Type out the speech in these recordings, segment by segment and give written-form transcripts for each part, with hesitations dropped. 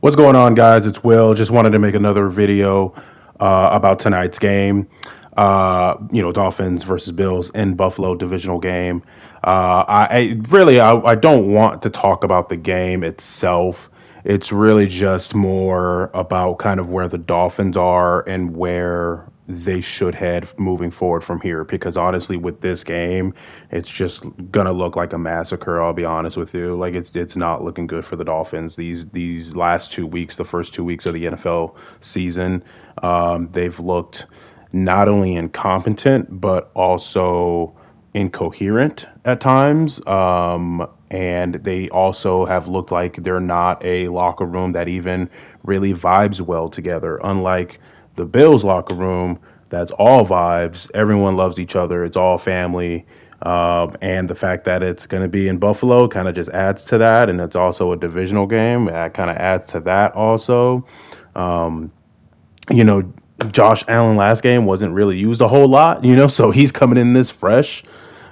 What's going on, guys? It's Will. Just wanted to make another video about tonight's game. Dolphins versus Bills in Buffalo divisional game. I don't want to talk about the game itself. It's really just more about kind of where the Dolphins are and where they should head moving forward from here. Because honestly, with this game, it's just gonna look like a massacre. I'll be honest with you. Like it's not looking good for the Dolphins. These last 2 weeks, the first 2 weeks of the NFL season, they've looked not only incompetent but also incoherent at times. And they also have looked like they're not a locker room that even really vibes well together. Unlike the Bills locker room, that's all vibes. Everyone loves each other. It's all family. And the fact that it's going to be in Buffalo kind of just adds to that. And it's also a divisional game. That kind of adds to that also. You know, Josh Allen last game wasn't really used a whole lot, so he's coming in this fresh.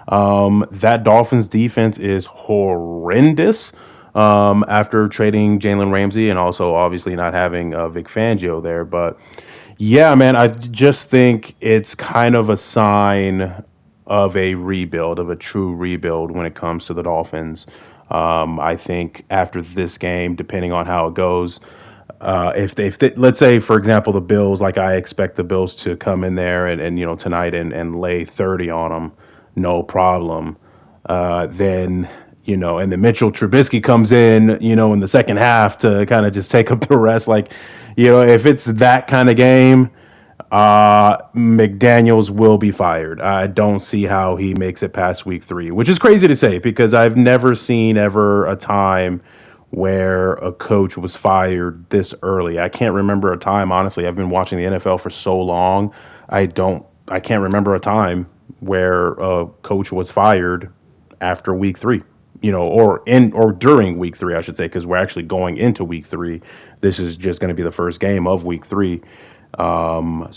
That Dolphins defense is horrendous. After trading Jalen Ramsey and also obviously not having Vic Fangio there. But yeah, man, I just think it's kind of a sign of a rebuild, of a true rebuild when it comes to the Dolphins. I think after this game, depending on how it goes, let's say, for example, the Bills, like I expect the Bills to come in there and tonight and lay 30 on them, no problem. Then and then Mitchell Trubisky comes in, in the second half to kind of just take up the rest. Like, if it's that kind of game, McDaniels will be fired. I don't see how he makes it past week 3, which is crazy to say because I've never seen ever a time where a coach was fired this early. I can't remember a time, honestly. I've been watching the NFL for so long. I can't remember a time where a coach was fired after week 3, or during week 3, I should say, because we're actually going into week 3. This is just going to be the first game of week 3. I,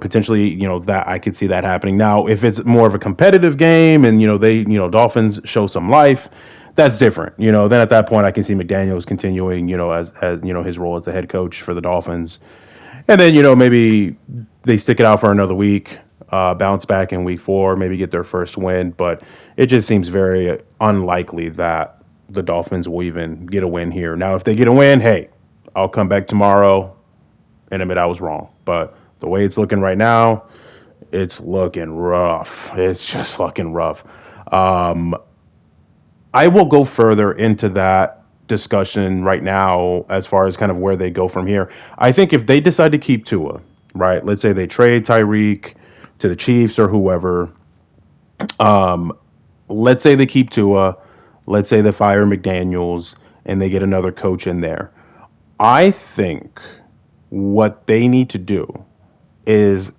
potentially, that I could see that happening. Now, if it's more of a competitive game and, Dolphins show some life, that's different. Then at that point I can see McDaniels continuing, as his role as the head coach for the Dolphins. And then, maybe they stick it out for another week, bounce back in week 4, maybe get their first win. But it just seems very unlikely that the Dolphins will even get a win here. Now, if they get a win, hey, I'll come back tomorrow and admit I was wrong. But the way it's looking right now, it's looking rough. It's just looking rough. I will go further into that discussion right now as far as kind of where they go from here. I think if they decide to keep Tua, right? Let's say they trade Tyreek to the Chiefs or whoever. Let's say they keep Tua. Let's say they fire McDaniels and they get another coach in there. I think what they need to do is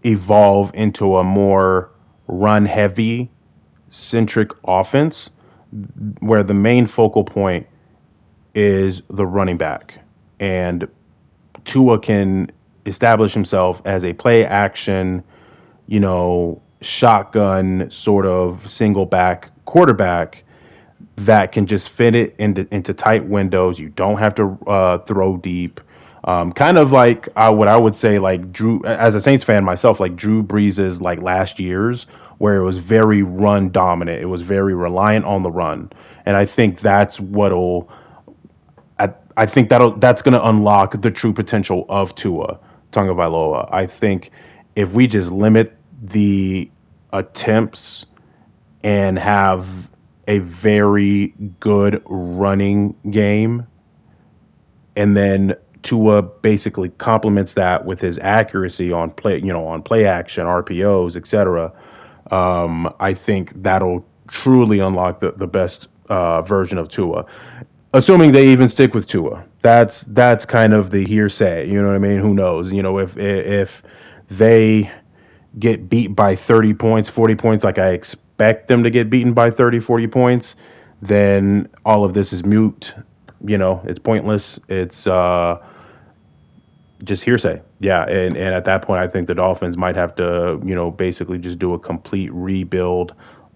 evolve into a more run heavy centric offense where the main focal point is the running back, and Tua can establish himself as a play action, shotgun sort of single back quarterback that can just fit it into tight windows. You don't have to throw deep. Kind of like what I would say, like Drew, as a Saints fan myself, like Drew Brees's like last year's, where it was very run dominant. It was very reliant on the run, and I think that's what'll. I think that's going to unlock the true potential of Tua Tagovailoa. I think if we just limit the attempts and have a very good running game, and then Tua basically complements that with his accuracy on play action, RPOs, etc. I think that'll truly unlock the best version of Tua, assuming they even stick with Tua. That's kind of the hearsay. You know what I mean? Who knows? If they get beat by 30 points, 40 points, like I expect them to get beaten by 30, 40 points, then all of this is mute. It's pointless. It's just hearsay. Yeah. And at that point, I think the Dolphins might have to, basically just do a complete rebuild,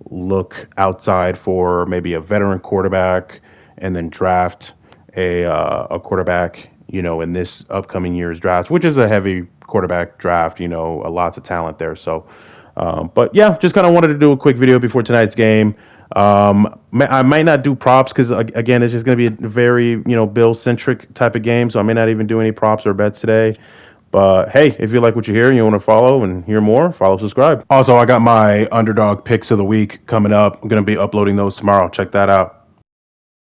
look outside for maybe a veteran quarterback and then draft a quarterback, in this upcoming year's draft, which is a heavy quarterback draft, lots of talent there. So, but yeah, just kind of wanted to do a quick video before tonight's game. I might not do props because again, it's just going to be a very, Bill centric type of game. So I may not even do any props or bets today. But hey, if you like what you hear and you want to follow and hear more, follow, subscribe. Also, I got my underdog picks of the week coming up. I'm going to be uploading those tomorrow. Check that out.